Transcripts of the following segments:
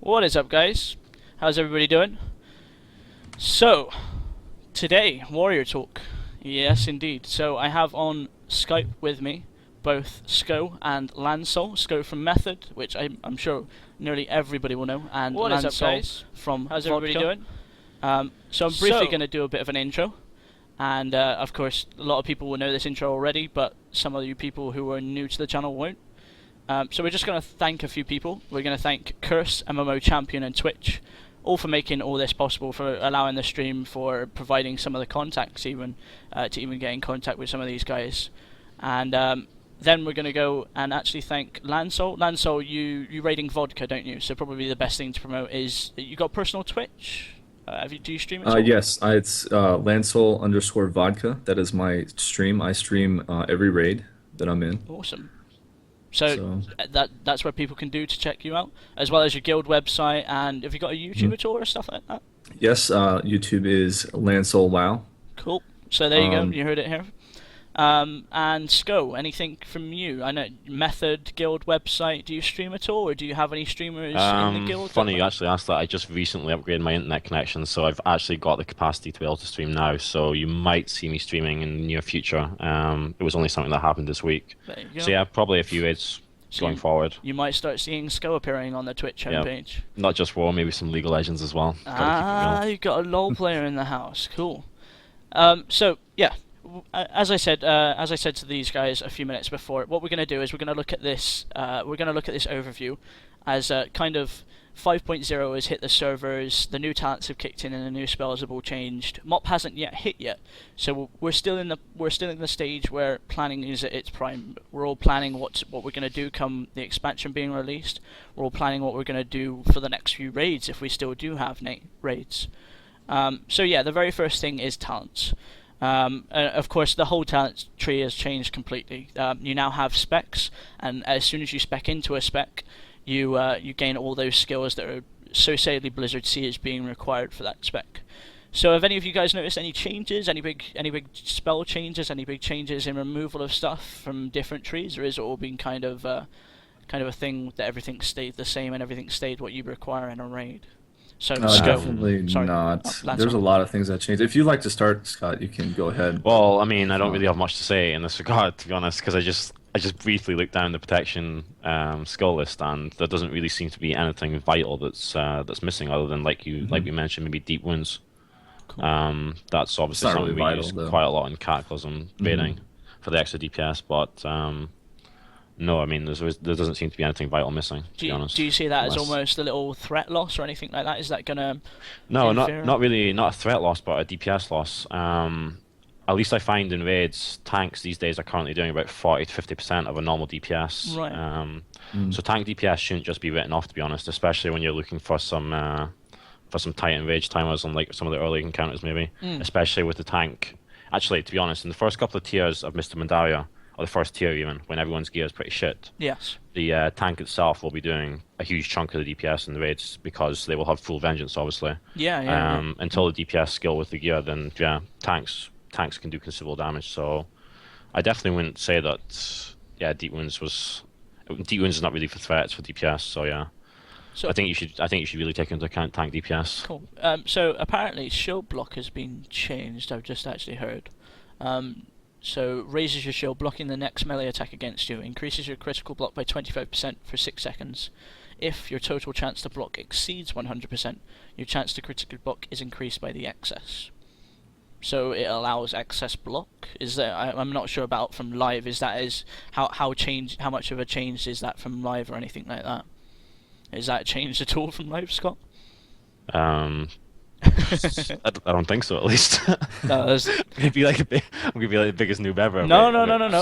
What is up, guys? How's everybody doing? So, today, Warrior Talk. Yes, indeed. So, I have on Skype with me both Sco and Landsoul. Sco from Method, which I'm sure nearly everybody will know, and What is up, Landsoul guys? from How's Vodka. everybody doing? So, I'm briefly going to do a bit of an intro. And, of course, a lot of people will know this intro already, but some of you people who are new to the channel won't. So we're just going to thank a few people. We're going to thank Curse, MMO Champion, and Twitch, all for making all this possible, for allowing the stream, for providing some of the contacts even, to even get in contact with some of these guys. And then we're going to go and actually thank Landsoul. Landsoul, you raiding Vodka, don't you? So probably the best thing to promote is, you got personal Twitch? Do you stream it? Yes, it's Landsoul_vodka. That is my stream. I stream every raid that I'm in. Awesome. So that's where people can do to check you out, as well as your guild website. And have you got a YouTube at all or stuff like that? Yes, YouTube is Landsoul WoW. Cool. So there you go. You heard it here. And Sco, anything from you? I know Method guild website. Do you stream at all, or do you have any streamers in the guild? Funny you actually asked that. I just recently upgraded my internet connection, so I've actually got the capacity to be able to stream now. So you might see me streaming in the near future. It was only something that happened this week. So yeah, probably a few raids going forward. You might start seeing Sco appearing on the Twitch homepage. Yep. Not just WoW, maybe some League of Legends as well. You've got a LoL player in the house. Cool. So yeah. As I said to these guys a few minutes before, what we're going to do is we're going to look at this. We're going to look at this overview as kind of 5.0 has hit the servers. The new talents have kicked in, and the new spells have all changed. MOP hasn't yet hit yet, so we're still in the stage where planning is at its prime. We're all planning what we're going to do come the expansion being released. We're all planning what we're going to do for the next few raids if we still do have raids. So yeah, the very first thing is talents. Of course, the whole talent tree has changed completely. You now have specs, and as soon as you spec into a spec, you gain all those skills that are associatedly Blizzard see as being required for that spec. So, have any of you guys noticed any changes? Any big spell changes? Any big changes in removal of stuff from different trees, or is it all been kind of a thing that everything stayed the same and everything stayed what you require in a raid? So definitely not. There's a lot of things that changed. If you'd like to start, Scott, you can go ahead. Well, I mean, I don't really have much to say in this regard, to be honest, because I just briefly looked down the protection skill list, and there doesn't really seem to be anything vital that's missing, other than like we mentioned, maybe deep wounds. Cool. That's obviously something we use quite a lot in Cataclysm raiding for the extra DPS, but no, I mean, there doesn't seem to be anything vital missing, to be honest. Do you see that as almost a little threat loss or anything like that? Is that going to No, not really, not a threat loss, but a DPS loss. At least I find in raids, tanks these days are currently doing about 40 to 50% of a normal DPS. Right. So tank DPS shouldn't just be written off, to be honest, especially when you're looking for some Titan rage timers on like some of the early encounters, maybe. Especially with the tank. Actually, to be honest, in the first couple of tiers of Mists of Pandaria, or the first tier even, when everyone's gear is pretty shit. Yes. The tank itself will be doing a huge chunk of the DPS in the raids, because they will have full vengeance, obviously. Yeah. Until the DPS skill with the gear, then yeah, tanks can do considerable damage. So I definitely wouldn't say that. Yeah, deep wounds is not really for threats, for DPS. So yeah. So I think you should really take into account tank DPS. Cool. So apparently shield block has been changed. I've just actually heard. So raises your shield, blocking the next melee attack against you. Increases your critical block by 25% for 6 seconds. If your total chance to block exceeds 100%, your chance to critically block is increased by the excess. So it allows excess block. Is that I'm not sure about from live. Is that how much of a change is that from live or anything like that? Is that changed at all from live, Scott? I don't think so, at least. No, maybe like I'm gonna be like the biggest noob ever. No.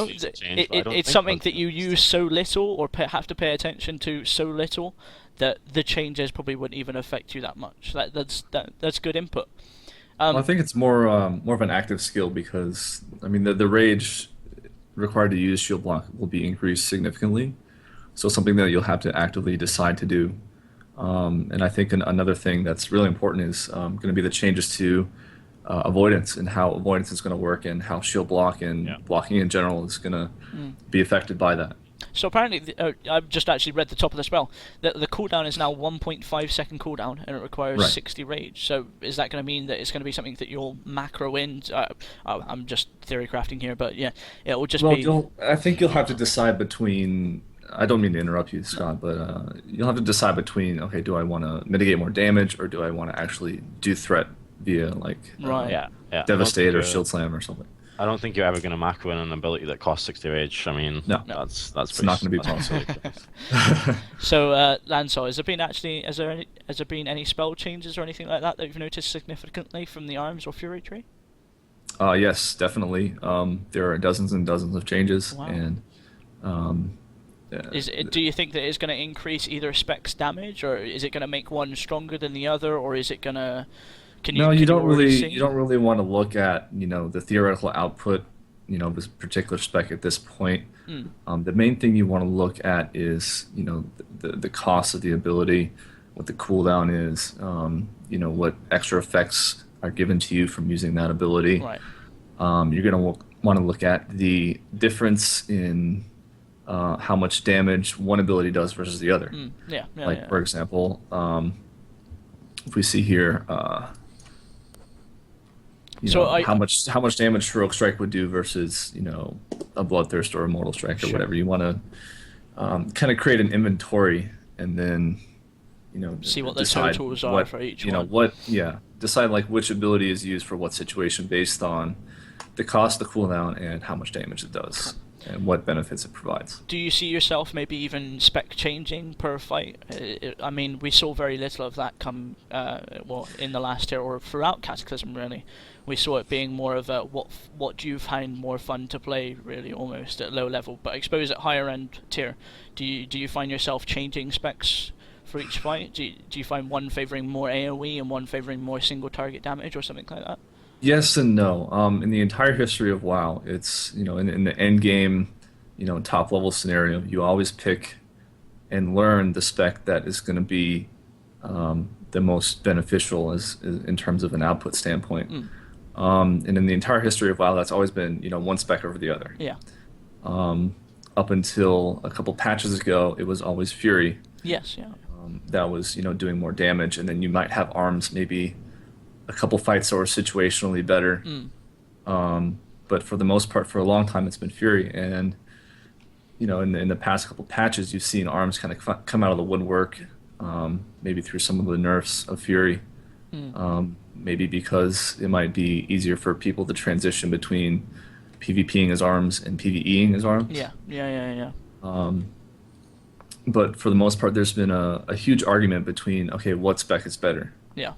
It's something that you use so little, or have to pay attention to so little, that the changes probably wouldn't even affect you that much. That's good input. Well, I think it's more of an active skill, because I mean the rage required to use shield block will be increased significantly. So something that you'll have to actively decide to do. And I think another thing that's really important is going to be the changes to avoidance, and how avoidance is going to work, and how shield block and blocking in general is going to be affected by that. So apparently, I've just actually read the top of the spell. The cooldown is now 1.5 second cooldown, and it requires Right. 60 rage. So is that going to mean that it's going to be something that you'll macro in? I'm just theory crafting here, but yeah, it will just Well, be. I think you'll have to decide between. I don't mean to interrupt you, Scott, but you'll have to decide between. Okay, do I want to mitigate more damage, or do I want to actually do threat via like Right. Yeah, yeah. Devastate or Shield Slam or something? I don't think you're ever going to macro in an ability that costs 60 rage. I mean, No. that's It's not going to be possible. possible. So Landsoul, has there been any spell changes or anything like that you've noticed significantly from the arms or fury tree? Yes, definitely. There are dozens and dozens of changes, Wow. and Do you think that it's going to increase either spec's damage, or is it going to make one stronger than the other, or is it going to? no, you don't already see? you don't really want to look at the theoretical output of this particular spec at this point. The main thing you want to look at is the cost of the ability, what the cooldown is, what extra effects are given to you from using that ability. Right. You're going to want to look at the difference in how much damage one ability does versus the other. Yeah. Like for example, if we see here, how much damage Heroic Strike would do versus a Bloodthirst or a Mortal Strike or whatever. You want to kind of create an inventory and then See what the decide totals are for each one. Decide like which ability is used for what situation based on the cost, the cooldown, and how much damage it does and what benefits it provides. Do you see yourself maybe even spec changing per fight? I mean, we saw very little of that come in the last tier or throughout Cataclysm really. We saw it being more of a what do you find more fun to play really, almost at low level, but I suppose at higher end tier, do you find yourself changing specs for each fight? Do you find one favouring more AoE and one favouring more single target damage or something like that? Yes and no. In the entire history of WoW, it's in the end game, top level scenario, you always pick and learn the spec that is going to be the most beneficial in terms of an output standpoint. And in the entire history of WoW, that's always been one spec over the other. Yeah. Up until a couple patches ago, it was always Fury. Yes. Yeah. That was doing more damage, and then you might have arms maybe a couple fights that were situationally better. But for the most part, for a long time, it's been Fury. And in the past couple patches, you've seen arms kind of come out of the woodwork, maybe through some of the nerfs of Fury. Maybe because it might be easier for people to transition between PvPing as arms and PvEing as arms. Yeah. But for the most part, there's been a huge argument between, okay, what spec is better? Yeah.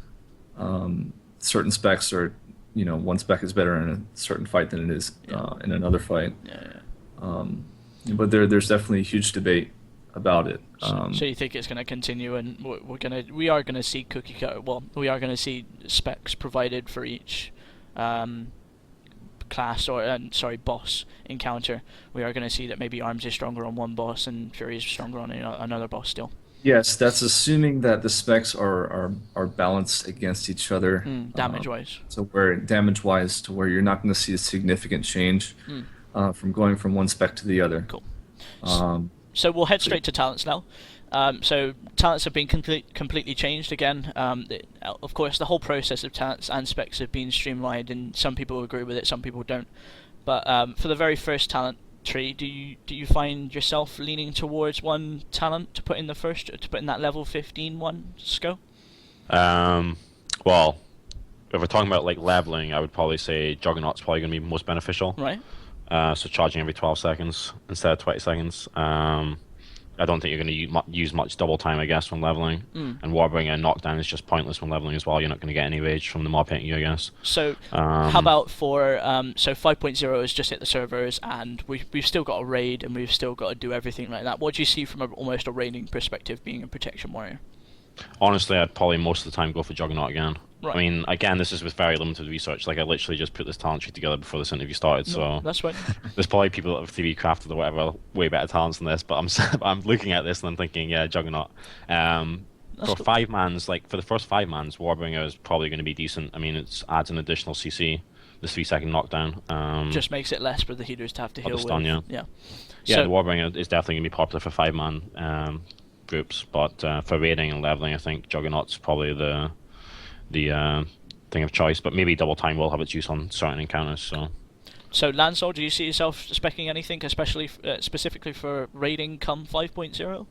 Certain specs are, one spec is better in a certain fight than it is in another fight. But there's definitely a huge debate about it. So you think it's going to continue, and we are going to see cookie cutter. Well, we are going to see specs provided for each class boss encounter. We are going to see that maybe arms is stronger on one boss and Fury is stronger on another boss still. Yes, that's assuming that the specs are balanced against each other. Damage wise. So where damage wise to where you're not going to see a significant change from going from one spec to the other. Cool. So we'll head straight to talents now. So talents have been completely changed again. Of course, the whole process of talents and specs have been streamlined, and some people agree with it, some people don't. But for the very first talent tree, do you find yourself leaning towards one talent to put in that level 15 one, Sco? Well, if we're talking about like leveling, I would probably say Juggernaut's probably going to be most beneficial. Right. So charging every 12 seconds instead of 20 seconds. I don't think you're going to use much double time, I guess, when leveling. And Warbringer and Knockdown is just pointless when leveling as well. You're not going to get any rage from the mob hitting you, I guess. So how about for... so 5.0 has just hit the servers, and we've still got a raid, and we've still got to do everything like that. What do you see from almost a raiding perspective, being a protection warrior? Honestly, I'd probably most of the time go for Juggernaut again. Right. I mean, again, this is with very limited research. Like, I literally just put this talent tree together before this interview started, so... That's right. There's probably people that have theory crafted or whatever way better talents than this, but I'm looking at this and I'm thinking, yeah, Juggernaut. For cool. 5-mans, like, for the first 5-mans, Warbringer is probably going to be decent. I mean, it adds an additional CC the 3-second knockdown. Just makes it less for the healers to have to heal with. Stun, yeah. Yeah. Yeah, So, the Warbringer is definitely going to be popular for 5-man groups, but for raiding and leveling, I think Juggernaut's probably the thing of choice. But maybe Double Time will have its use on certain encounters. So Landsoul, do you see yourself specing anything, especially specifically for raiding come 5.0?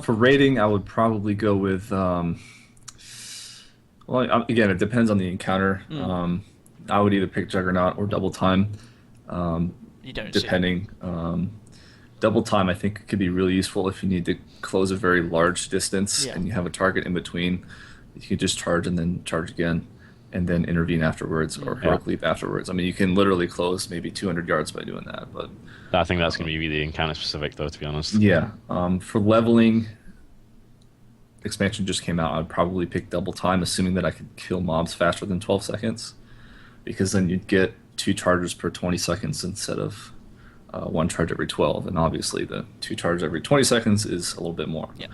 For raiding, I would probably go with. Well, again, it depends on the encounter. I would either pick Juggernaut or Double Time. You don't depending. Double Time, I think, could be really useful if you need to close a very large distance and you have a target in between. You can just charge and then charge again, and then intervene afterwards or heroic leap afterwards. I mean, you can literally close maybe 200 yards by doing that. But I think that's going to be really encounter specific, though, to be honest. Yeah. For leveling, expansion just came out. I'd probably pick Double Time, assuming that I could kill mobs faster than 12 seconds, because then you'd get 2 charges per 20 seconds instead of 1 charge every 12, and obviously the 2 charges every 20 seconds is a little bit more. Yeah.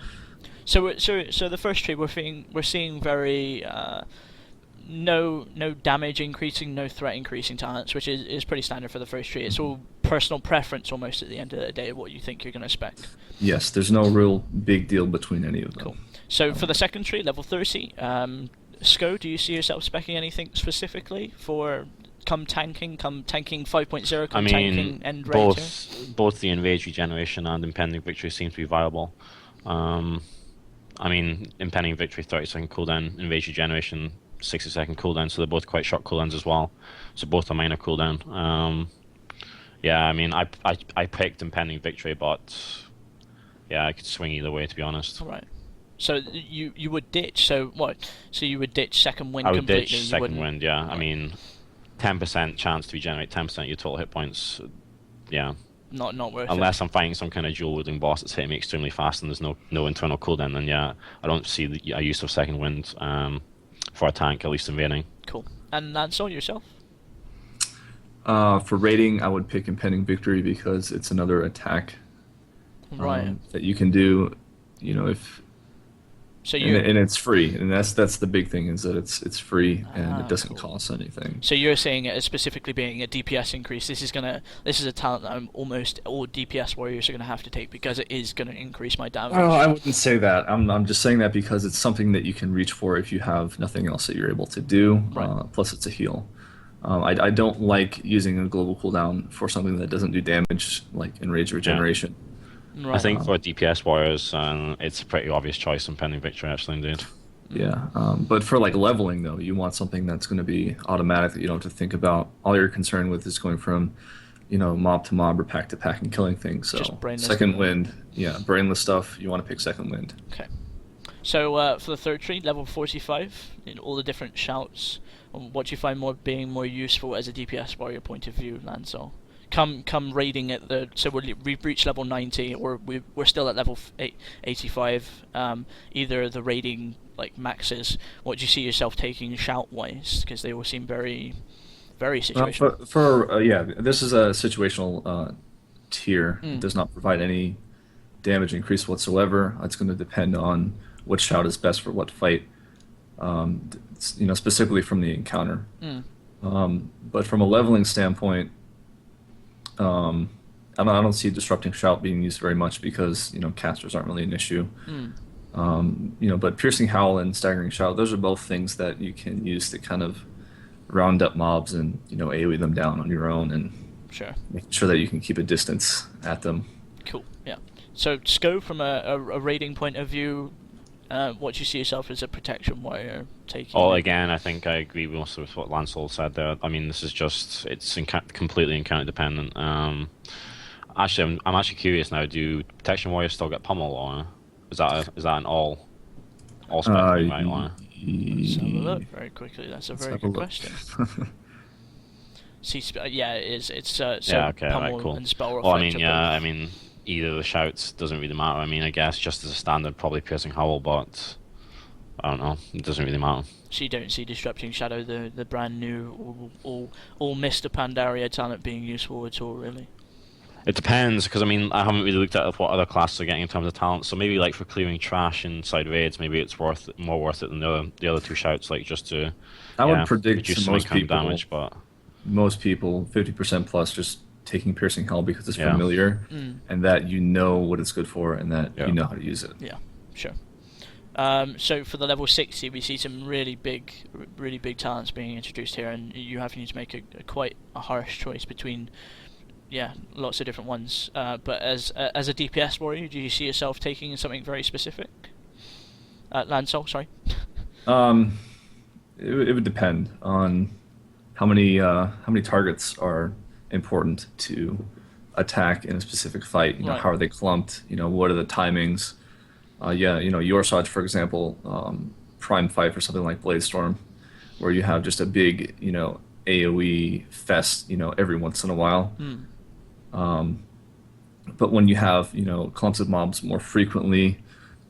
So the first tree we're seeing very no damage increasing, no threat increasing talents, which is pretty standard for the first tree. It's all personal preference almost at the end of the day, what you think you're going to spec. Yes, there's no real big deal between any of them. Cool. So for the second tree, level 30, Sco, do you see yourself specing anything specifically for come tanking 5.0, tanking end rate? Both the Enrage regeneration and impending victory seem to be viable. I mean, impending victory 30-second cooldown, Enrage regeneration 60-second cooldown, so they're both quite short cooldowns as well. So both are minor cooldown. Yeah, I mean, I picked impending victory, but yeah, I could swing either way, to be honest. All right. So you would ditch. So what? So you would ditch second wind completely? I would completely. ditch second wind. Yeah, I mean, 10% chance to regenerate 10% of your total hit points. Yeah. Not worth it. Unless I'm fighting some kind of dual wielding boss that's hitting me extremely fast and there's no internal cooldown, then yeah, I don't see a use of second wind for a tank, at least in raiding. Cool. And Landsoul, yourself? For raiding, I would pick impending victory because it's another attack that you can do. You know, if so and it's free, and that's the big thing, is that it's free and it doesn't cost anything. So you're saying it as specifically being a DPS increase. This is a talent that almost all DPS warriors are gonna have to take because it is gonna increase my damage. Oh, I wouldn't say that. I'm just saying that because it's something that you can reach for if you have nothing else that you're able to do. Right. Plus, it's a heal. I don't like using a global cooldown for something that doesn't do damage, like Enrage regeneration. Right. I think for DPS warriors, it's a pretty obvious choice, impending victory, actually, indeed. Yeah, but for like leveling though, you want something that's going to be automatic that you don't have to think about. All you're concerned with is going from, mob to mob or pack to pack and killing things. So second wind, brainless stuff. You want to pick second wind. Okay. So for the third tree, level 45, in all the different shouts, what do you find being more useful as a DPS warrior point of view, Landsoul? Come raiding at the, so we've reached level 90 or we're still at level 85. Either the raiding like maxes. What do you see yourself taking shout wise? Because they all seem very, very situational. This is a situational tier. It does not provide any damage increase whatsoever. It's going to depend on what shout is best for what fight. Specifically from the encounter. But from a leveling standpoint, I don't see disrupting shout being used very much because casters aren't really an issue. But piercing howl and staggering shout, those are both things that you can use to kind of round up mobs and AoE them down on your own and make sure that you can keep a distance at them. Cool. Yeah. So Sco, from a raiding point of view, what do you see yourself as a protection warrior taking? Again, I think I agree most with what Landsoul said there. I mean, this is just, it's completely encounter dependent. Actually, I'm actually curious now, do protection warriors still get pummel, or is that an all spec thing, right? Let's have a look very quickly. That's a very good question. It is. It's pummel cool. and spell reflector. Either of the shouts doesn't really matter. I guess just as a standard, probably piercing howl, but I don't know. It doesn't really matter. So you don't see disrupting shadow, the brand new all Mists of Pandaria talent being useful at all, really? It depends, because I haven't really looked at what other classes are getting in terms of talent. So maybe like for clearing trash inside raids, maybe it's more worth it than the other two shouts, like just to I would predict reduce most some people damage. But most people 50% plus just taking piercing hell because it's Yeah. familiar, and that you know what it's good for, and that Yeah. you know how to use it. Yeah, sure. So for the level 60, we see some really big talents being introduced here, and you having to make quite a harsh choice between, lots of different ones. But as a DPS warrior, do you see yourself taking something very specific? Landsoul, sorry. It would depend on how many targets are important to attack in a specific fight. You know, Right. how are they clumped? You know, what are the timings? Your Sarge, for example, prime fight for something like Bladestorm, where you have just a big, AOE fest, every once in a while. But when you have, clumps of mobs more frequently,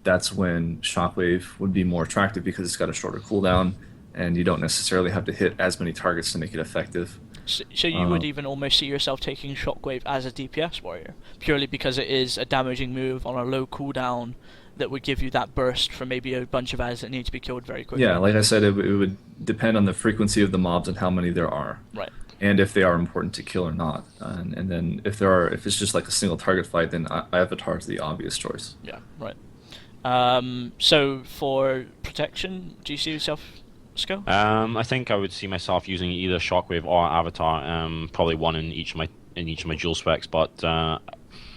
that's when Shockwave would be more attractive because it's got a shorter cooldown, and you don't necessarily have to hit as many targets to make it effective. So you would even almost see yourself taking Shockwave as a DPS warrior, purely because it is a damaging move on a low cooldown that would give you that burst for maybe a bunch of ads that need to be killed very quickly. Yeah, like I said, it would depend on the frequency of the mobs and how many there are. Right. And if they are important to kill or not. And then if it's just like a single target fight, then Avatar is the obvious choice. Yeah, right. So for protection, do you see yourself, Sco? I think I would see myself using either Shockwave or Avatar, probably one in each of my dual specs. But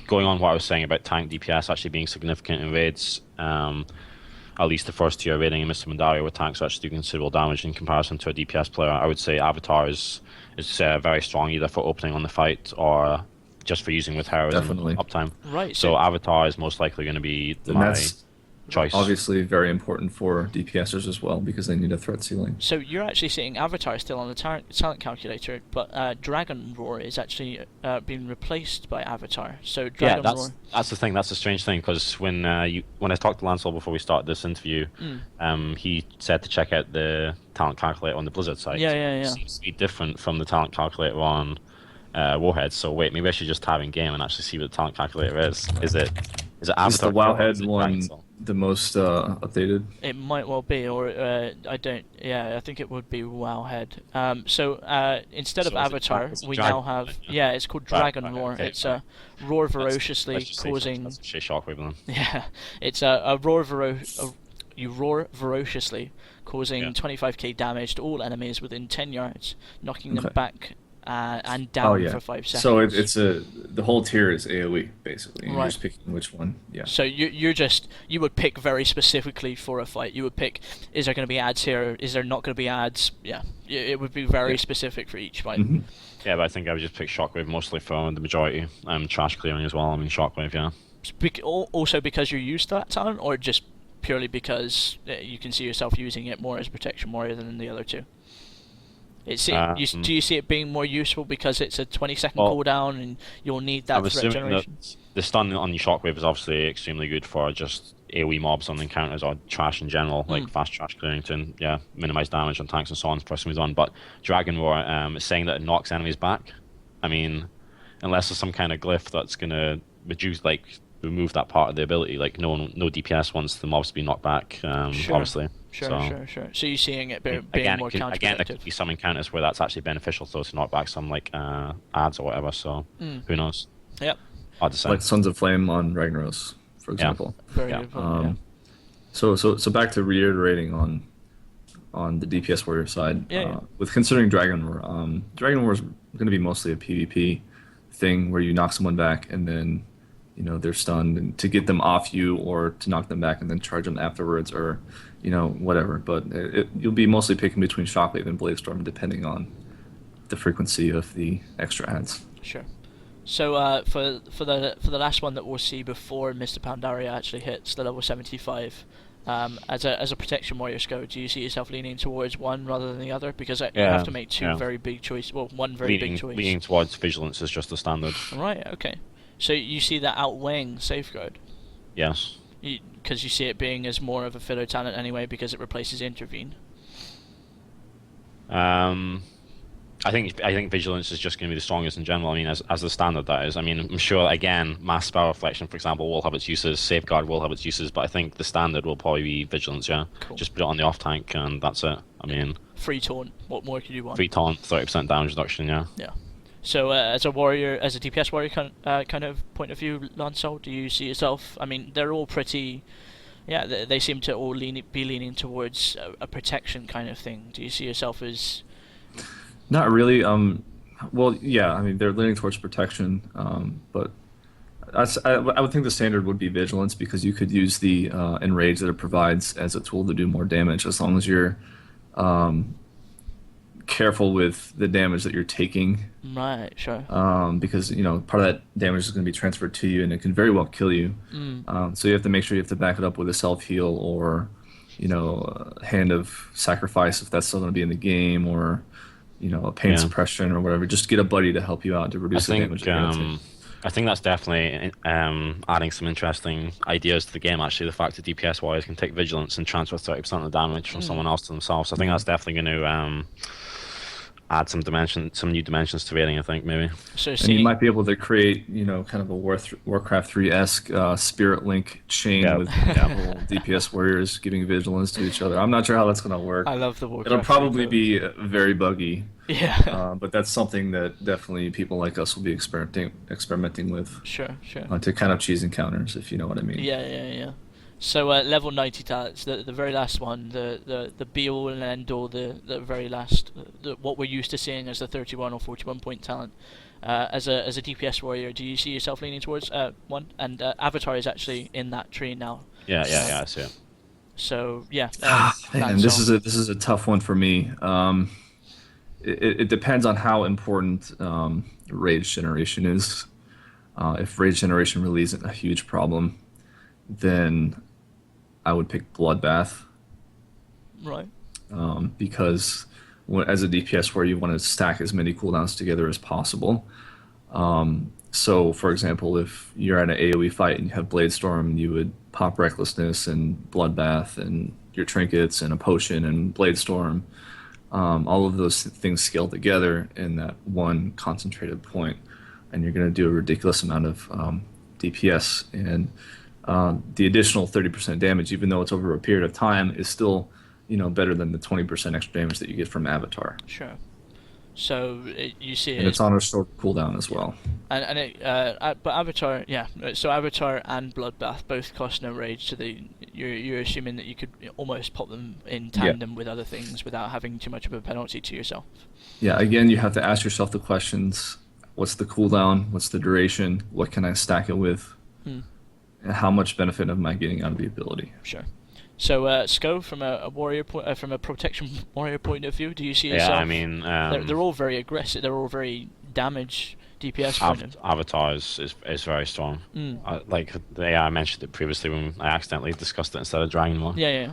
going on what I was saying about tank DPS actually being significant in raids, at least the first tier raiding in Mists of Pandaria, where tanks actually do considerable damage in comparison to a DPS player, I would say Avatar is very strong either for opening on the fight or just for using with heroism Definitely. uptime. Right. So Avatar is most likely going to be my choice. Obviously very important for DPSers as well because they need a threat ceiling. So you're actually seeing Avatar still on the talent calculator, but Dragon Roar is actually being replaced by Avatar. So Dragon Roar. That's the thing. That's the strange thing because when I talked to Landsoul before we started this interview, he said to check out the talent calculator on the Blizzard site. Yeah. It seems to be different from the talent calculator on Warhead. So wait, maybe I should just tab in game and actually see what the talent calculator is. Is it Avatar? Is the Wowhead one the most updated? It might well be, or I don't. Yeah, I think it would be Wowhead. So instead of Avatar, we now have it's called Dragon Roar. Okay, it's a roar ferociously, let's just say causing. Let's say Shockwave then. Yeah, it's a roar you roar ferociously, causing 25k damage to all enemies within 10 yards, knocking them back and down for 5 seconds. So the whole tier is AoE basically. You're just picking which one. Yeah. So you would pick very specifically for a fight. You would pick, is there going to be ads here? Is there not going to be ads? Yeah, it would be very specific for each fight. Mm-hmm. Yeah, but I think I would just pick Shockwave mostly for the majority. Trash clearing as well. I mean Shockwave, yeah. Also because you're used to that talent, or just purely because you can see yourself using it more as protection warrior than the other two? Do you see it being more useful because it's a 20-second cooldown and you'll need that threat generation? The stun on your Shockwave is obviously extremely good for just AoE mobs on encounters or trash in general, like fast trash clearing to minimize damage on tanks and so on. First moves on, but Dragon Roar is saying that it knocks enemies back. I mean, unless there's some kind of glyph that's gonna remove that part of the ability, like no DPS wants the mobs to be knocked back. Obviously. Sure. So you're seeing it being more counterproductive. Again, there could be some encounters where that's actually beneficial, though, to knock back some ads or whatever. So who knows? Yep. Hard to say. Like Sons of Flame on Ragnaros, for example. Very good point, So back to reiterating on the DPS warrior side. With considering Dragon War, Dragon War is going to be mostly a PvP thing where you knock someone back and then they're stunned, and to get them off you or to knock them back and then charge them afterwards, or whatever. But you'll be mostly picking between Shockwave and Bladestorm depending on the frequency of the extra ads. Sure. So for the last one that we'll see before Mr. Pandaria actually hits the level 75, as a protection warrior Sco, do you see yourself leaning towards one rather than the other? Because you have to make two very big choices. Well, one very big choice. Leaning towards Vigilance is just the standard. Right. Okay. So you see that outweighing Safeguard? Yes. Because you see it being as more of a filler talent anyway, because it replaces Intervene. I think vigilance is just going to be the strongest in general. I mean, as the standard that is. I mean, I'm sure again, mass spell reflection, for example, will have its uses. Safeguard will have its uses, but I think the standard will probably be vigilance. Yeah, Cool. just put it on the off tank, and that's it. I mean, Free taunt. What more could you want? free taunt, 30% damage reduction. Yeah. Yeah. So as a warrior, as a DPS warrior kind of point of view, Landsoul, do you see yourself? I mean, they're all pretty. Yeah, they seem to all be leaning towards a protection kind of thing. Do you see yourself as? Not really. Well, yeah. I mean, they're leaning towards protection, but I would think the standard would be vigilance because you could use the enrage that it provides as a tool to do more damage as long as you're careful with the damage that you're taking. Right, sure. Because part of that damage is going to be transferred to you, and it can very well kill you. So you have to make sure you have to back it up with a self heal or, a hand of sacrifice if that's still going to be in the game, or, a pain suppression or whatever. Just get a buddy to help you out to reduce the damage. I think that's definitely adding some interesting ideas to the game. Actually, the fact that DPS warriors can take vigilance and transfer 30% of the damage from someone else to themselves. I think that's definitely going to add some new dimensions to raiding. I think maybe. So and you might be able to create, kind of a Warcraft 3-esque spirit link chain with multiple DPS warriors giving vigilance to each other. I'm not sure how that's going to work. I love the Warcraft. It'll probably be very buggy. Yeah. But that's something that definitely people like us will be experimenting with. Sure. To kind of cheese encounters, if you know what I mean. Yeah. So level 90 talents, the very last one, the be all and end all, the very last, what we're used to seeing as the 31 or 41 point talent. As a DPS warrior, do you see yourself leaning towards one? And Avatar is actually in that tree now. Yeah, I see it. So yeah. And this is a tough one for me. It depends on how important rage generation is. If rage generation really isn't a huge problem, then I would pick Bloodbath. Right. Because as a DPS where you want to stack as many cooldowns together as possible. So, for example, if you're at an AoE fight and you have Bladestorm, you would pop Recklessness and Bloodbath and your trinkets and a potion and Bladestorm. All of those things scale together in that one concentrated point, and you're going to do a ridiculous amount of DPS. And the additional 30% damage, even though it's over a period of time, is still, better than the 20% extra damage that you get from Avatar. Sure. So you see it. And it's on a short cooldown as well. But Avatar, yeah. So Avatar and Bloodbath both cost no rage. So you're assuming that you could almost pop them in tandem with other things without having too much of a penalty to yourself. Yeah. Again, you have to ask yourself the questions: what's the cooldown? What's the duration? What can I stack it with? And how much benefit am I getting out of the ability? Sure. So, Sco, from a warrior from a protection warrior point of view, do you see yourself? Yeah, I mean, they're all very aggressive. They're all very damage DPS. Avatar is very strong. I mentioned it previously when I accidentally discussed it instead of Dragon Lore. Yeah.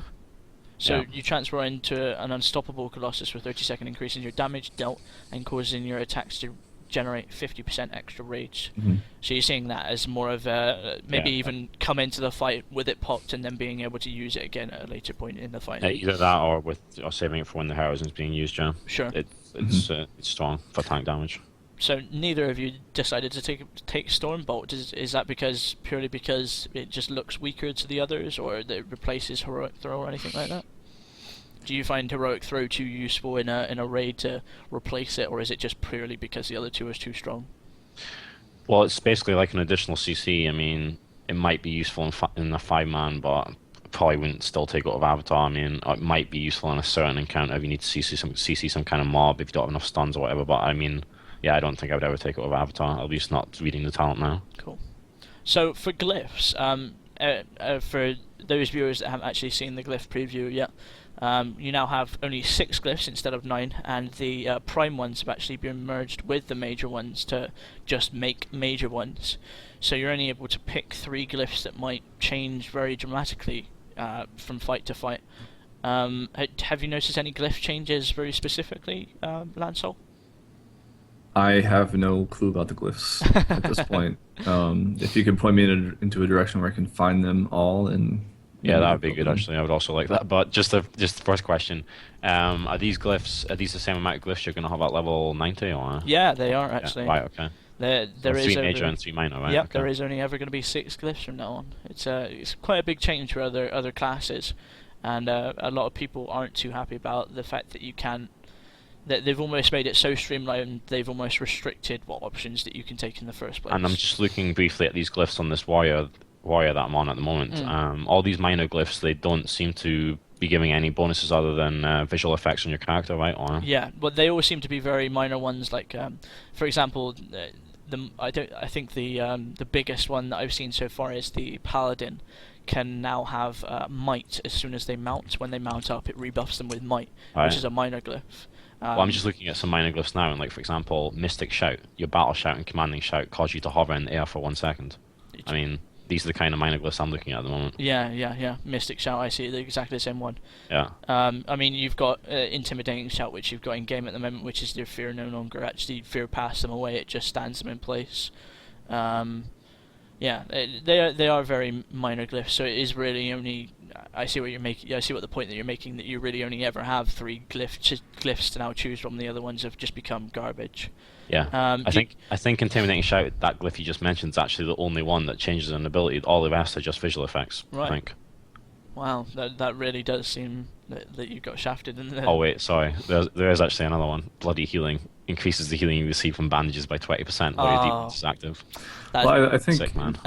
So you transfer into an unstoppable Colossus with 30-second increase in your damage dealt and causing your attacks to generate 50% extra rage. So you're seeing that as more of a even come into the fight with it popped and then being able to use it again at a later point in the fight. Either that or saving it for when the heroism is being used. Yeah. Sure. It's strong for tank damage. So neither of you decided to take Stormbolt. Is that purely because it just looks weaker to the others, or that it replaces Heroic Throw or anything like that? Do you find Heroic Throw too useful in a raid to replace it, or is it just purely because the other two is too strong? Well, it's basically like an additional CC. I mean, it might be useful in a 5-man, but probably wouldn't still take it out of Avatar. I mean, it might be useful in a certain encounter if you need to CC some kind of mob, if you don't have enough stuns or whatever. But I mean, I don't think I would ever take it out of Avatar, at least not reading the talent now. Cool. So for Glyphs, for those viewers that haven't actually seen the Glyph preview yet, you now have only 6 glyphs instead of 9, and the prime ones have actually been merged with the major ones to just make major ones. So you're only able to pick 3 glyphs that might change very dramatically from fight to fight. Have you noticed any glyph changes very specifically, Landsoul? I have no clue about the glyphs at this point. If you could point me into a direction where I can find them all and Yeah, that would be good actually. I would also like that. But just the first question, are these glyphs? Are these the same amount of glyphs you're going to have at level 90 or? Yeah, they are actually. Yeah, right. Okay. There is 3 major and 3 minor, right? Yep, okay. there is only ever going to be 6 glyphs from now on. It's quite a big change for other classes, and a lot of people aren't too happy about the fact that you can't. That they've almost made it so streamlined. They've almost restricted what options that you can take in the first place. And I'm just looking briefly at these glyphs on this warrior that I'm on at the moment. All these minor glyphs, they don't seem to be giving any bonuses other than visual effects on your character, right? Or yeah, but they all seem to be very minor ones. Like, for example, I think the biggest one that I've seen so far is the paladin can now have might as soon as they mount. When they mount up, it rebuffs them with might, which is a minor glyph. Well, I'm just looking at some minor glyphs now, and like for example, Mystic Shout, your battle shout and commanding shout cause you to hover in the air for 1 second. I mean, these are the kind of minor glyphs I'm looking at the moment. Yeah. Mystic Shout, I see exactly the same one. Yeah. I mean, you've got Intimidating Shout, which you've got in game at the moment, which is their fear no longer actually fear pass them away; it just stands them in place. Yeah, they are very minor glyphs, so it is really only. I see what you're making. I see what the point that you're making. That you really only ever have 3 glyphs to now choose from. The other ones have just become garbage. Yeah, I think Intimidating Shout, that glyph you just mentioned, is actually the only one that changes an ability. All the rest are just visual effects. Right. I think. Wow, that really does seem that you got shafted in there. Oh wait, sorry. There is actually another one. Bloody healing increases the healing you receive from bandages by 20% while your defense is active. Well, I think sick, man.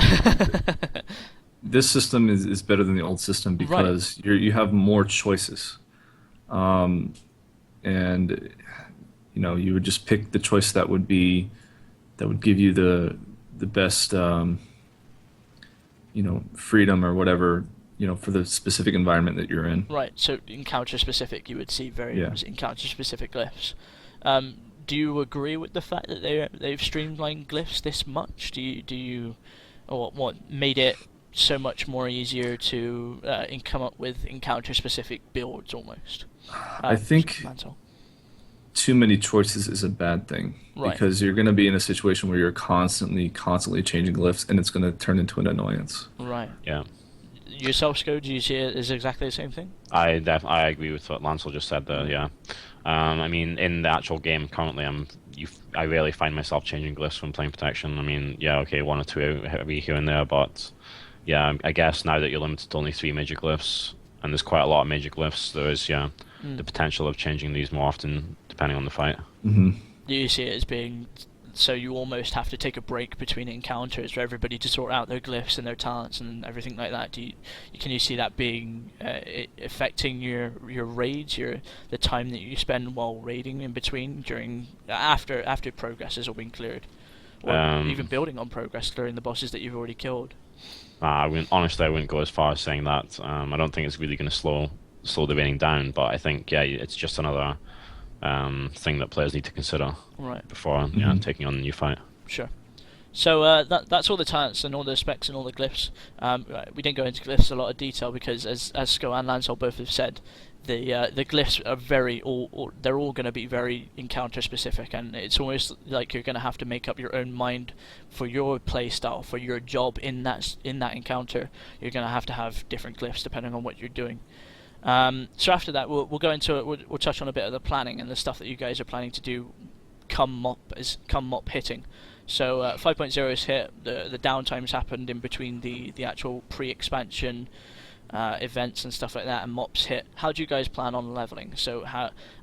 This system is better than the old system because you have more choices, and you would just pick the choice that would give you the best freedom or whatever for the specific environment that you're in. Right. So encounter specific, you would see encounter specific glyphs. Do you agree with the fact that they've streamlined glyphs this much? Do you or what made it so much more easier to come up with encounter-specific builds almost? I think too many choices is a bad thing, because you're going to be in a situation where you're constantly changing glyphs, and it's going to turn into an annoyance. Right. Yeah. Yourself, Sco, do you see it as exactly the same thing? I agree with what Landsoul just said there. Yeah. I mean, in the actual game currently, I rarely find myself changing glyphs when playing protection. I mean, yeah, okay, 1 or 2 every here and there, but yeah, I guess now that you're limited to only 3 major glyphs, and there's quite a lot of major glyphs, there is the potential of changing these more often depending on the fight. Mm-hmm. Do you see it as being so you almost have to take a break between encounters for everybody to sort out their glyphs and their talents and everything like that? Can you see that being affecting your raids, the time that you spend while raiding in between after progress has all been cleared, or even building on progress, clearing the bosses that you've already killed? Honestly, I wouldn't go as far as saying that. I don't think it's really going to slow the raiding down, but I think it's just another thing that players need to consider before taking on the new fight. Sure. So that's all the talents and all the specs and all the glyphs. We didn't go into glyphs in a lot of detail because, as Sco and Landsoul both have said, the glyphs are they're all going to be very encounter specific, and it's almost like you're going to have to make up your own mind for your play style, for your job in that encounter. You're going to have different glyphs depending on what you're doing. So after that, we'll go into it. We'll touch on a bit of the planning and the stuff that you guys are planning to do come mop hitting. So 5.0 is hit. The downtimes happened in between the actual pre-expansion events and stuff like that, and mops hit. How do you guys plan on leveling? So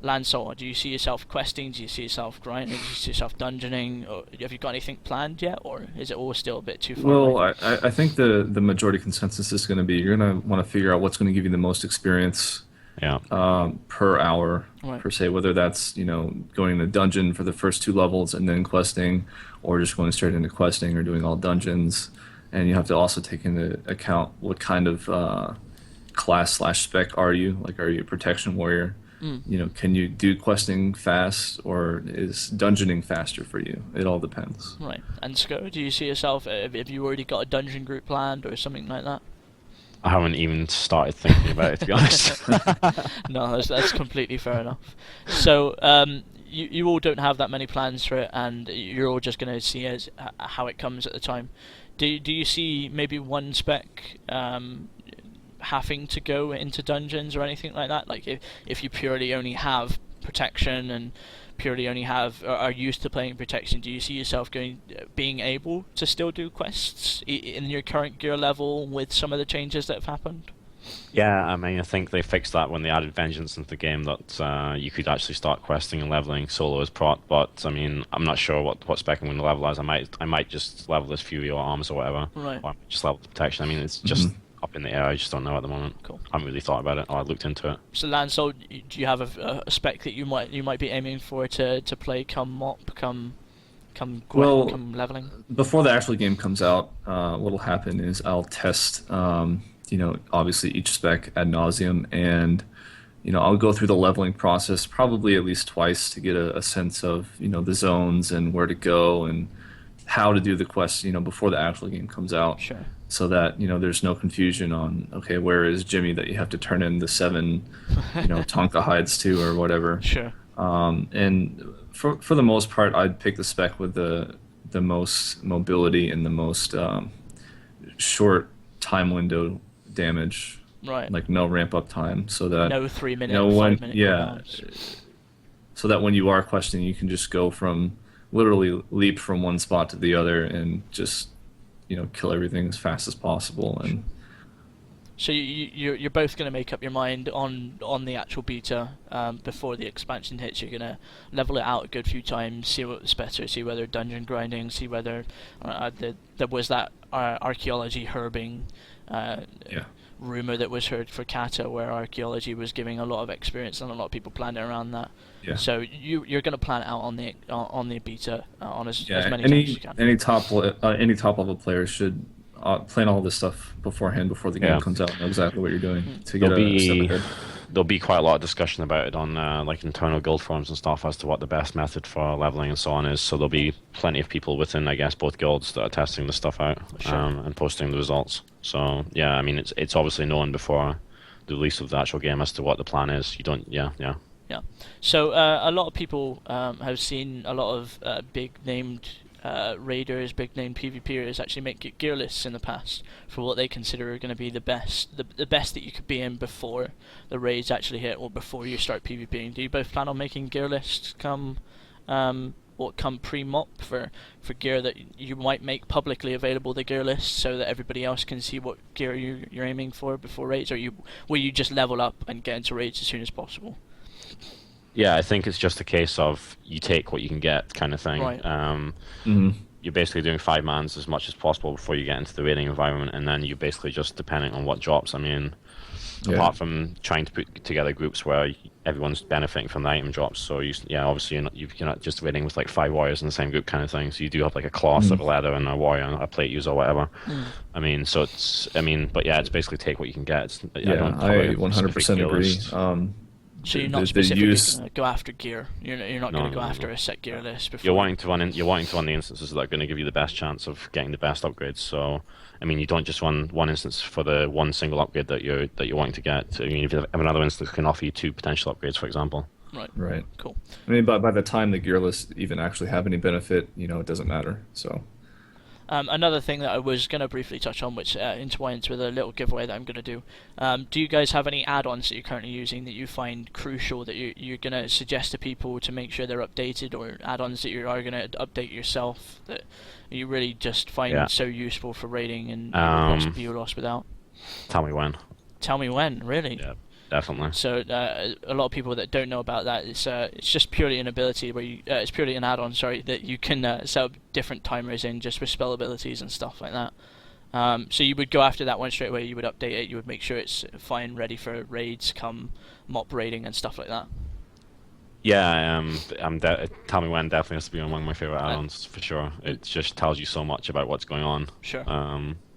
Landsoul, do you see yourself questing? Do you see yourself grinding? Do you see yourself dungeoning? Or have you got anything planned yet, or is it all still a bit too far away? Well, I think the majority consensus is going to be you're going to want to figure out what's going to give you the most experience per hour, per se, whether that's going in the dungeon for the first 2 levels and then questing, or just going straight into questing or doing all dungeons. And you have to also take into account what kind of class/spec are you? Like, are you a protection warrior? Can you do questing fast, or is dungeoning faster for you? It all depends. Right. And Sco, do you see yourself? Have you already got a dungeon group planned or something like that? I haven't even started thinking about it, to be honest. No, that's completely fair enough. So you all don't have that many plans for it, and you're all just going to see as how it comes at the time. Do you see maybe one spec having to go into dungeons or anything like that? Like if you purely only have protection and purely only are used to playing protection, do you see yourself being able to still do quests in your current gear level with some of the changes that have happened? Yeah, I mean, I think they fixed that when they added Vengeance into the game, that you could actually start questing and leveling solo as prot. But I mean, I'm not sure what spec I'm going to level as. I might just level as Fury or Arms or whatever, right? Or I might just level the protection. I mean, it's just up in the air. I just don't know at the moment. Cool. I haven't really thought about it, or I looked into it. So Landsoul, do you have a spec that you might be aiming for to play come MOP, come leveling? Before the actual game comes out, what'll happen is I'll test. Obviously each spec ad nauseum, and I'll go through the leveling process probably at least twice to get a sense of the zones and where to go and how to do the quests before the actual game comes out. Sure. So that there's no confusion on, okay, where is Jimmy that you have to turn in the 7 Tonka hides to or whatever. Sure. And for the most part, I'd pick the spec with the most mobility and the most short time window damage, right? Like no ramp up time, so that no 3 minute, 5 minute cooldowns. So that when you are questioning, you can just go from literally leap from one spot to the other and just kill everything as fast as possible. And so you're both going to make up your mind on the actual beta before the expansion hits. You're going to level it out a good few times, see what's better, see whether dungeon grinding, see whether there was that archaeology herbing rumor that was heard for Kata, where archaeology was giving a lot of experience and a lot of people planned it around that. Yeah. So you're going to plan it out on the beta on as many times as you can. Any top level players should plan all this stuff beforehand before the game comes out. Know exactly what you're doing to get a step ahead. There'll be quite a lot of discussion about it on like internal guild forums and stuff as to what the best method for leveling and so on is. So there'll be plenty of people within, I guess, both guilds that are testing the stuff out and posting the results. So yeah, I mean, it's obviously known before the release of the actual game as to what the plan is. Yeah. So a lot of people have seen a lot of big named raiders, big name PvPers actually make gear lists in the past for what they consider are going to be the best that you could be in before the raids actually hit or before you start PvPing. Do you both plan on making gear lists come pre-mop for gear that you might make publicly available, the gear list, so that everybody else can see what gear you're aiming for before raids, or will you just level up and get into raids as soon as possible? Yeah, I think it's just a case of you take what you can get kind of thing. Right. You're basically doing 5-mans as much as possible before you get into the raiding environment, and then you're basically just depending on what drops. I mean, apart from trying to put together groups where everyone's benefiting from the item drops, so obviously you're not just raiding with like 5 warriors in the same group kind of thing. So you do have like a cloth, a leather, and a warrior, and a plate user or whatever. I mean, but yeah, it's basically take what you can get. I 100% agree. So you're not specifically going to go after gear. You're not going to go after a set gear list before. You're wanting to run the instances that are going to give you the best chance of getting the best upgrades. So, I mean, you don't just run one instance for the one single upgrade that you're wanting to get. I mean, if you have another instance, can offer you 2 potential upgrades, for example. Right. Cool. I mean, by the time the gear lists even actually have any benefit, it doesn't matter. So. Another thing that I was going to briefly touch on, which intertwines with a little giveaway that I'm going to do. Do you guys have any add-ons that you're currently using that you find crucial that you're going to suggest to people to make sure they're updated, or add-ons that you are going to update yourself that you really just find so useful for raiding and be lost without? Tell me when. Tell me when, really? Yeah. Definitely. So a lot of people that don't know about that, it's just purely an ability where it's purely an add-on, that you can set up different timers in just for spell abilities and stuff like that. So you would go after that one straight away. You would update it. You would make sure it's fine, ready for raids, come mop raiding and stuff like that. Yeah, Tell Me When definitely has to be one of my favorite add-ons for sure. It just tells you so much about what's going on. Sure.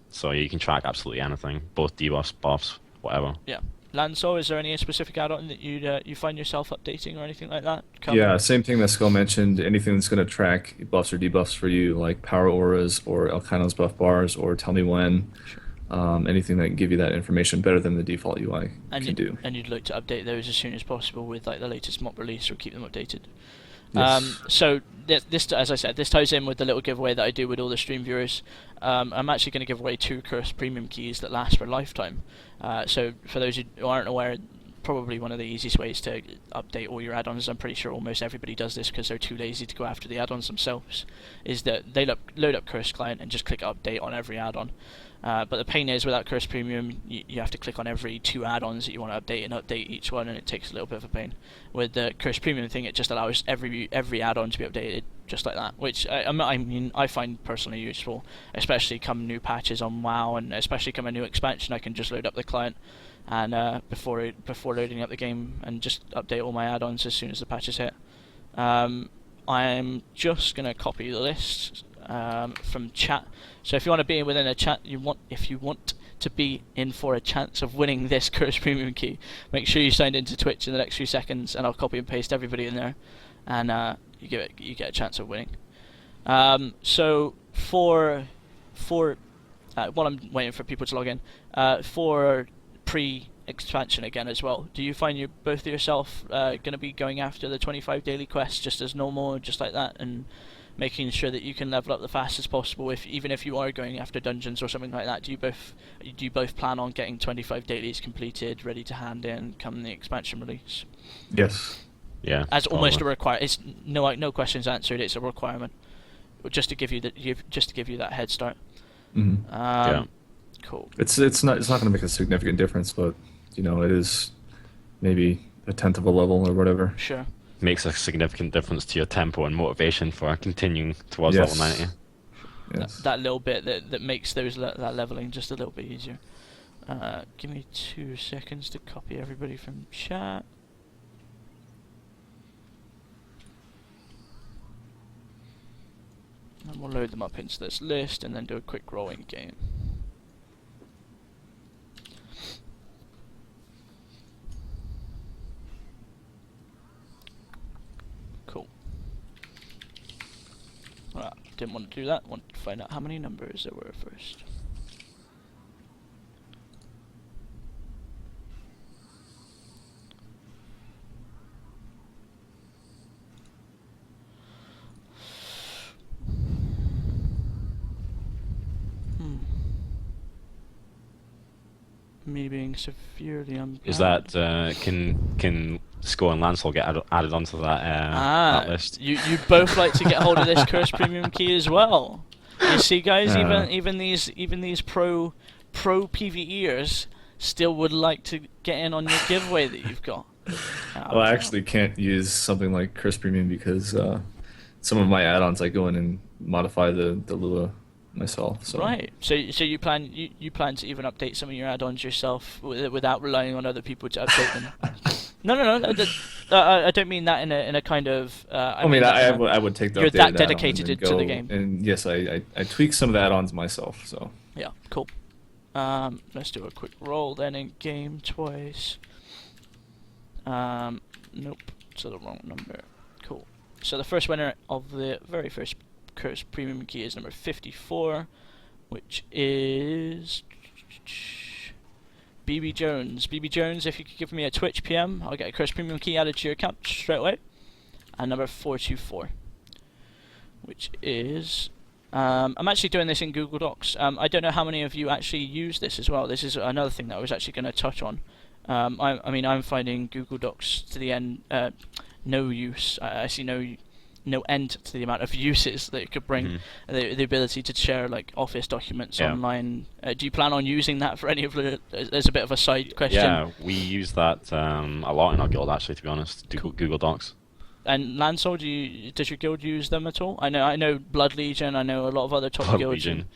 So you can track absolutely anything, both debuffs, buffs, whatever. Yeah. Landsoul, is there any specific add-on that you find yourself updating or anything like that? Same thing that Sco mentioned. Anything that's going to track buffs or debuffs for you, like power auras or Elcano's buff bars or Tell Me When. Sure. Anything that can give you that information better than the default UI can do. And you'd look to update those as soon as possible with like the latest mop release, or keep them updated. Yes. So this, as I said, this ties in with the little giveaway that I do with all the stream viewers. I'm actually going to give away 2 Cursed Premium keys that last for a lifetime. So for those who aren't aware, probably one of the easiest ways to update all your add-ons, I'm pretty sure almost everybody does this because they're too lazy to go after the add-ons themselves, is that they load up Cursed Client and just click update on every add-on. But the pain is, without Cursed Premium, you have to click on every 2 add-ons that you want to update and update each one, and it takes a little bit of a pain. With the Cursed Premium thing, it just allows every add-on to be updated just like that, which I find personally useful, especially come new patches on WoW, and especially come a new expansion. I can just load up the client and before loading up the game, and just update all my add-ons as soon as the patches hit. I'm just gonna copy the list from chat. So if you want to be within a chat, if you want to be in for a chance of winning this Cursed Premium key, make sure you signed into Twitch in the next few seconds, and I'll copy and paste everybody in there, and you get a chance of winning. So for while I'm waiting for people to log in, for pre-expansion again as well, do you find you both of yourself going to be going after the 25 daily quests just as normal, just like that, and making sure that you can level up the fastest possible, even if you are going after dungeons or something like that? Do you both plan on getting 25 dailies completed, ready to hand in come the expansion release? Yes. Yeah. As almost a requirement. It's no questions answered. It's a requirement, just to give you that head start. Mm-hmm. Yeah. Cool. It's not going to make a significant difference, but it is maybe a tenth of a level or whatever. Sure. Makes a significant difference to your tempo and motivation for continuing towards Yes. level 90. Yes. That little bit that makes that leveling just a little bit easier. Give me 2 seconds to copy everybody from chat. And we'll load them up into this list and then do a quick roll in game. Cool. Alright, didn't want to do that, wanted to find out how many numbers there were first. Me being severely unbalanced. Is that can Sco and Landsoul get added onto that list? You both like to get hold of this Cursed Premium key as well. You see, guys, even these pro PvEers still would like to get in on your giveaway that you've got. Well, I actually can't use something like Cursed Premium because some of my add-ons I go in and modify the Lua myself. So. Right. So you plan to even update some of your add-ons yourself without relying on other people to update them. No. I don't mean that in a kind of. I would take the. You're updated that add-on dedicated and to the game. And yes, I tweak some of the add-ons myself. So. Yeah. Cool. Let's do a quick roll then in game twice. Nope. It's the wrong number. Cool. So the first winner of the very first Cursed Premium key is number 54, which is BB Jones. BB Jones, if you could give me a Twitch PM, I'll get a Cursed Premium key added to your account straight away. And number 424, which is I'm actually doing this in Google Docs. I don't know how many of you actually use this as well. This is another thing that I was actually going to touch on. I'm finding Google Docs to the end no use. I see no end to the amount of uses that it could bring. The ability to share like office documents online. Do you plan on using that for any of the? As a bit of a side question. Yeah, we use that a lot in our guild actually. To be honest, Google Docs. And Landsoul, does your guild use them at all? I know Blood Legion. I know a lot of other top Blood guilds. Legion.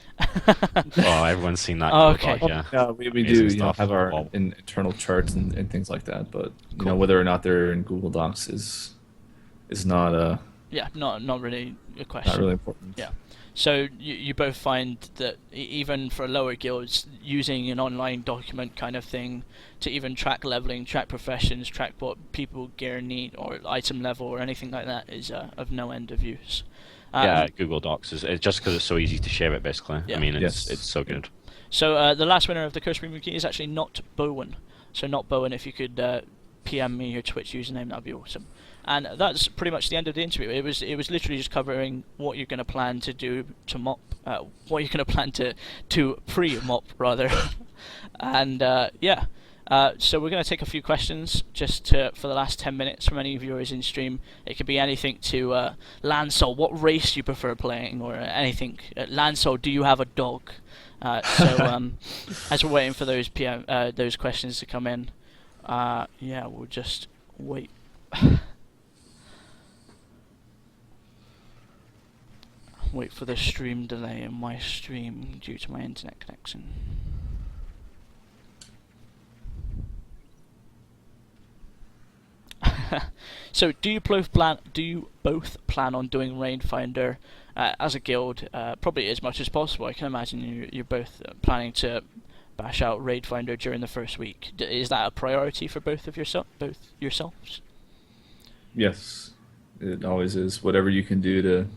Oh, everyone's seen that. Oh, okay. Doc, Yeah, we do have our internal charts and things like that, but whether or not they're in Google Docs is not Yeah, not really a question. not really important. Yeah. So you both find that even for lower guilds, using an online document kind of thing to even track leveling, track professions, track what people gear need or item level or anything like that is of no end of use. Yeah, Google Docs is just because it's so easy to share it. Basically, Yeah. I mean, it's so good. So the last winner of the Cursed Premium key is actually not Bowen. So not Bowen. If you could PM me your Twitch username, that'd be awesome. And that's pretty much the end of the interview. It was literally just covering what you're going to plan to do to mop, what you're going to plan to pre-mop rather, and yeah. So we're going to take a few questions just for the last 10 minutes from any viewers in stream. It could be anything to Landsoul, what race you prefer playing, or anything. Landsoul, do you have a dog? So as we're waiting for those questions to come in, yeah, we'll just wait. Wait for the stream delay in my stream due to my internet connection. So, do you both plan on doing Rainfinder as a guild? Probably as much as possible. I can imagine you're both planning to bash out Raidfinder during the first week. Is that a priority for both yourselves? Yes, it always is. Whatever you can do to,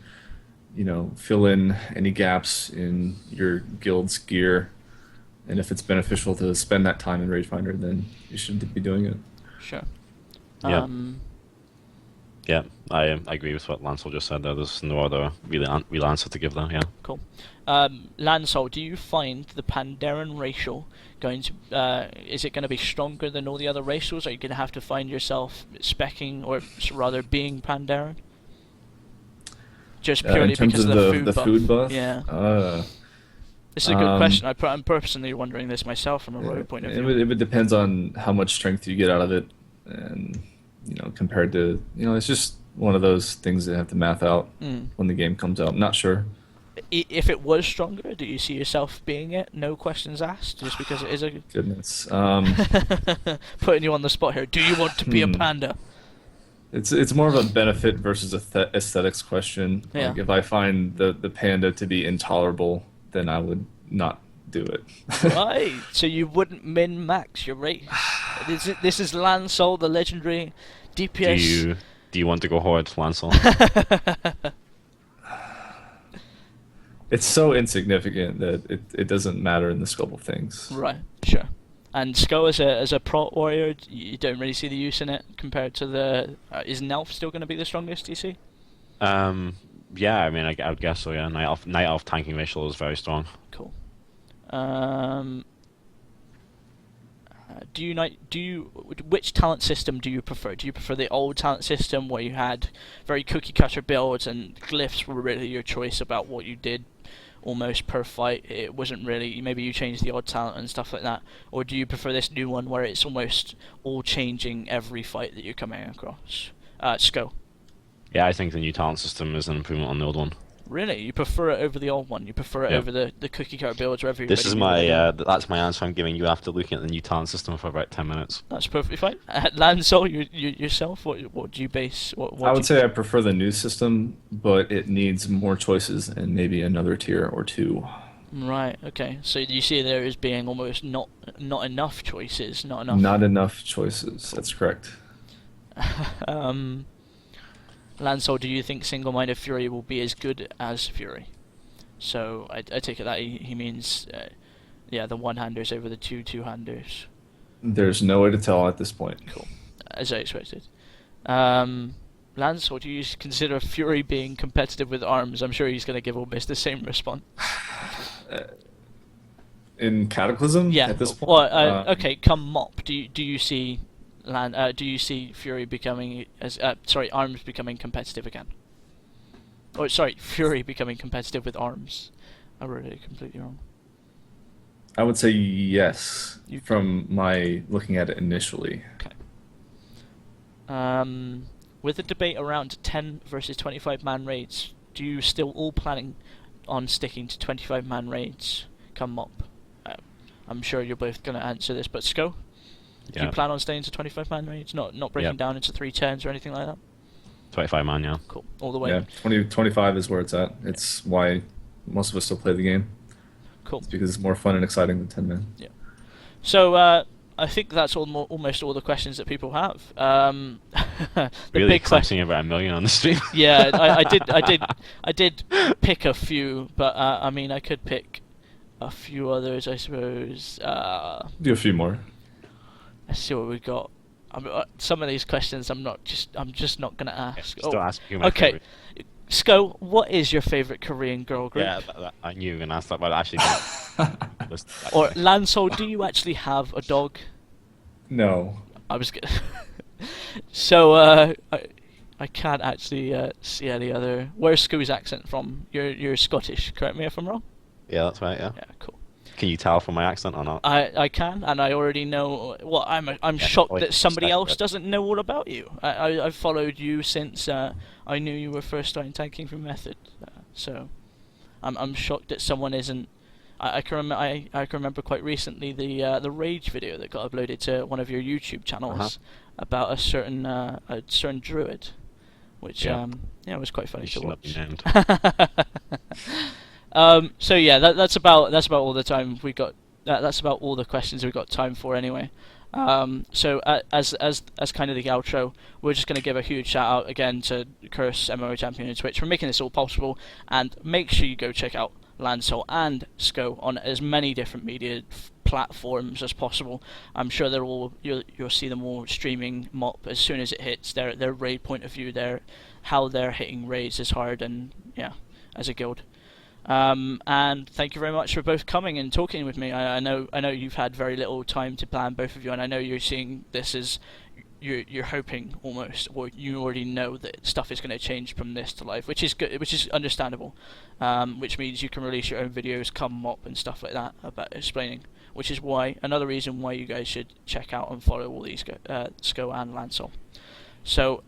fill in any gaps in your guild's gear, and if it's beneficial to spend that time in Raidfinder, then you should be doing it. Sure. Yeah. Yeah, I agree with what Landsoul just said there. There's no other real answer to give there, yeah. Cool. Landsoul, do you find the Pandaren racial is it going to be stronger than all the other racials? Are you going to have to find yourself specking, or rather being Pandaren? Just purely in terms because of the food buff? Yeah. This is a good question. I'm personally wondering this myself from a rogue point of view. It depends on how much strength you get out of it, and compared to it's just one of those things that have to math out when the game comes out. I'm not sure. If it was stronger, do you see yourself being it? No questions asked, just because it is a goodness. Putting you on the spot here. Do you want to be a panda? It's more of a benefit versus aesthetics question. Yeah. Like if I find the panda to be intolerable, then I would not do it. Right. So you wouldn't min-max your race. This is Landsoul, the legendary DPS. Do you want to go hard, Landsoul? It's so insignificant that it doesn't matter in the scope of things. Right. Sure. And Sco as a prot warrior, you don't really see the use in it compared to the. Is Nelf still going to be the strongest? Do you see? Yeah, I mean, I would guess so. Yeah, Night Elf tanking racial is very strong. Cool. Which talent system do you prefer? Do you prefer the old talent system where you had very cookie cutter builds and glyphs were really your choice about what you did almost per fight? It wasn't really, maybe you changed the odd talent and stuff like that, or do you prefer this new one where it's almost all changing every fight that you're coming across? Sco. Yeah, I think the new talent system is an improvement on the old one. Really? You prefer it over the old one? You prefer it over the cookie cutter builds where everybody... This is that's my answer I'm giving you after looking at the new talent system for about 10 minutes. That's perfectly fine. Landsoul, yourself, what do you base... I would say I prefer the new system, but it needs more choices and maybe another tier or two. Right, okay. So you see there as being almost not enough choices, not enough... Not enough choices, that's correct. Landsoul, do you think single-minded Fury will be as good as Fury? So I take it that he means, the one-handers over the two-handers. There's no way to tell at this point. Cool, as I expected. Landsoul, do you consider Fury being competitive with arms? I'm sure he's going to give almost the same response. In Cataclysm? Yeah. At this point? Well, okay. Come mop. Do you see do you see Fury becoming arms becoming competitive again? Oh, sorry, Fury becoming competitive with arms. I wrote it completely wrong. I would say yes, from my looking at it initially. Okay. With the debate around 10 versus 25-man raids, do you still all planning on sticking to 25-man raids come mop? I'm sure you're both going to answer this, but Sco? Do you plan on staying to 25-man raids? Not breaking down into 310s or anything like that? 25-man, yeah. Cool. All the way? Yeah, 25 is where it's at. It's why most of us still play the game. Cool. It's because it's more fun and exciting than 10-man. Yeah. So, I think that's almost all the questions that people have. The really big question about 1 million on the stream. Yeah, I did pick a few, but I mean, I could pick a few others, I suppose. Do a few more. Let's see what we got. some of these questions I'm just not gonna ask. Still ask you my okay. favorite. Sco, what is your favorite Korean girl group? Yeah, I knew you were gonna ask that, but actually, Or Landsoul, do you actually have a dog? No. I was gonna. So I can't actually see any other. Where's Sco's accent from? You're Scottish. Correct me if I'm wrong. Yeah, that's right. Yeah. Yeah, cool. Can you tell from my accent or not? I can, and I already know. Well, I'm shocked that somebody else doesn't know all about you. I've followed you since I knew you were first starting tanking from Method, so I'm shocked that someone isn't. I can remember quite recently the rage video that got uploaded to one of your YouTube channels about a certain druid, which was quite funny to watch. So yeah, that's about all the time we got. That's about all the questions we got time for anyway. So as kind of the outro, we're just going to give a huge shout out again to Curse, MMO Champion, and Twitch for making this all possible. And make sure you go check out Landsoul and Sco on as many different media platforms as possible. I'm sure you'll see them all streaming MOP as soon as it hits. Their raid point of view, how they're hitting raids is hard, and yeah, as a guild. And thank you very much for both coming and talking with me. I know you've had very little time to plan, both of you, and I know you're seeing this as you're hoping almost, or you already know that stuff is going to change from this to live, which is good, which is understandable. Which means you can release your own videos, come MOP and stuff like that about explaining. Which is another reason why you guys should check out and follow all these Sco and Landsoul. So.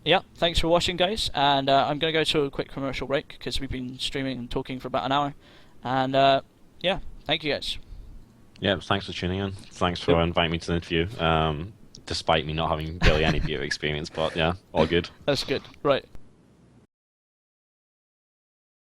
Yeah, thanks for watching, guys, and I'm going to go to a quick commercial break because we've been streaming and talking for about an hour, and yeah, thank you guys. Yeah, thanks for tuning in. Thanks for inviting me to the interview, despite me not having barely any viewer experience, but yeah, all good. That's good. Right.